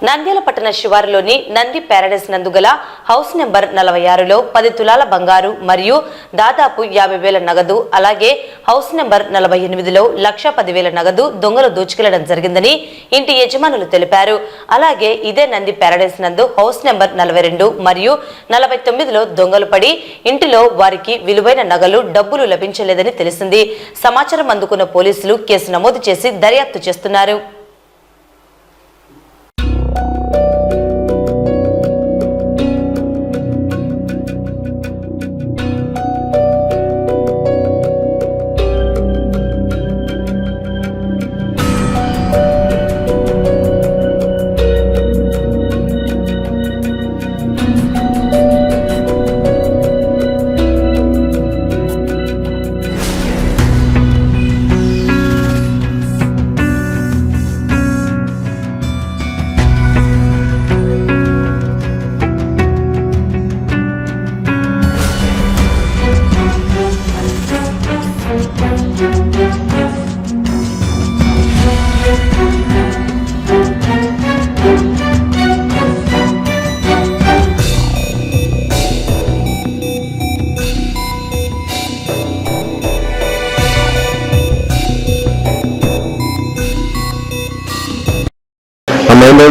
నంద్యాల పట్టణ శివారులోని Nandi Paradise నందుగల house number 46లో 10 తులాల బంగారు మరియు దాదాపు 50,000 నగదు, అలాగే హౌస్ నెంబర్ 48లో 1,10,000 నగదు దొంగలు దోచుకెళ్లడం జరిగిందని ఇంటి యజమానులు తెలిపారు. అలాగే ఇదే నంది ప్యారడైస్ నందు హౌస్ నెంబర్ 42 మరియు 49లో దొంగలు పడి ఇంటిలో వారికి విలువైన నగలు, డబ్బులు లభించలేదని తెలిసింది. సమాచారం అందుకున్న పోలీసులు కేసు నమోదు చేసి దర్యాప్తు చేస్తున్నారు.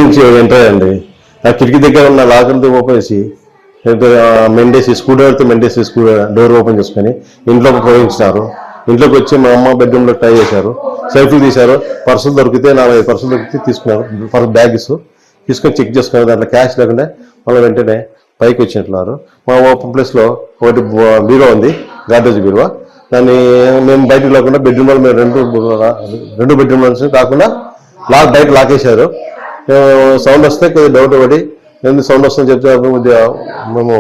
నుంచి ఎంటర్ అయ్యండి. ఆ కిటికీ దగ్గర ఉన్న లాకర్తో ఓపెన్ చేసి మెండేసి డోర్ ఓపెన్ చేసుకొని ఇంట్లోకి ప్రవేశించినారు. ఇంట్లోకి వచ్చి మా అమ్మ బెడ్రూమ్లో ట్రై చేశారు. సెల్ఫీలు తీశారు. పర్సులు దొరికితే 4-5 పర్సులు దొరికితే తీసుకున్నారు. బ్యాగ్స్ తీసుకొని చెక్ చేసుకున్నారు. దాంట్లో క్యాష్ లేకుండా మళ్ళీ వెంటనే పైకి వచ్చినట్లున్నారు. మా ఓపెన్ ప్లేస్లో ఒకటి బీరో ఉంది, గార్డేజ్ బీరో. దాన్ని మేము బయటకు లేకుండా బెడ్రూమ్లో మేము రెండు బెడ్రూమ్ నుంచి కాకుండా బయట లాకేశారు. సౌండ్ వస్తే కొద్దిగా డౌట్ పడి ఎందుకు సౌండ్ వస్తుందని చెప్తే కొద్దిగా మేము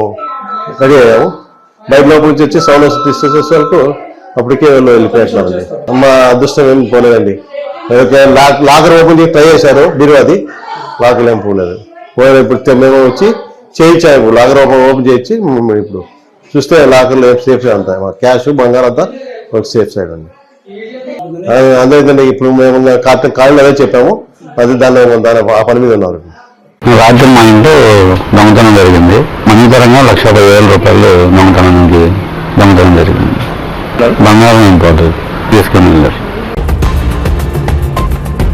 రెడీ అయ్యాము. బయట లోపల నుంచి వచ్చి సౌండ్ వస్తే తీసుకొచ్చేసరికి అప్పటికే వెళ్ళిపోయారండి. మా అదృష్టం ఏం పోలేదండి. లాకర్ ఓపెన్ చేసి ట్రై చేశారు, బీరో అది లాకర్లు ఏం పోలేదు. ఇప్పుడు మేము వచ్చి చేయించాము, లాకర్ ఓపెన్ చేయించి ఇప్పుడు చూస్తే లాకర్లో సేఫ్ అంతా మా క్యాష్ బంగారం అంతా ఒక సేఫ్ సైడ్ అండి. అందుకంటే ఇప్పుడు మేము కాళ్ళు అదే చెప్పాము, అది దాని ఆ పని మీద ఉన్నారు. రాత్రి మా ఇంట్లో దొంగతనం జరిగింది. మనీపరంగా 1,10,000 రూపాయలు దొంగతనం జరిగింది. బంగారం ఇంపార్టెంట్ తీసుకుని వెళ్ళారు.